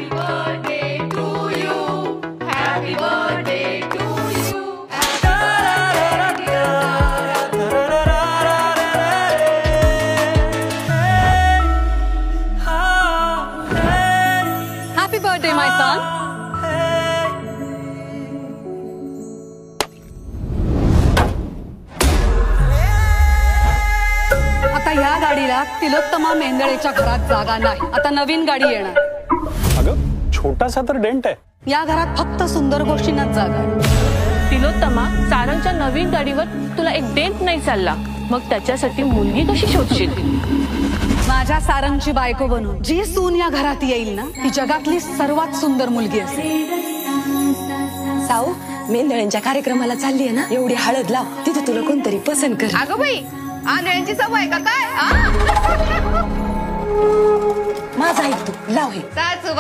Happy birthday, my son. आता ह्या गाडीला तिलोत्तमा मेंदळेच्या घरात जागा नाही. आता नवीन गाडी येणार. अगं छोटासा तर डेंट आहे. या घरात फक्त सुंदर गोष्टींनाच जागा आहे. तिलोत्तमा, सारंगच्या नवीन गाडीवर तुला एक डेंट नाही चालला, मग त्याच्यासाठी मुलगी कशी शोधशील? माझ्या सारंगची बायको बनून जी सून या घरात येईल ना, ती जगातली सर्वात सुंदर मुलगी असेल. साऊ, मेंदळ्यांच्या कार्यक्रमाला चालली आहे ना, एवढी हळद लाव, तिथे तुला कोणतरी पसंत कर. अगं बाई, आंधळ्यांची सवय का काय? माझा ऐक तू, लाव हे.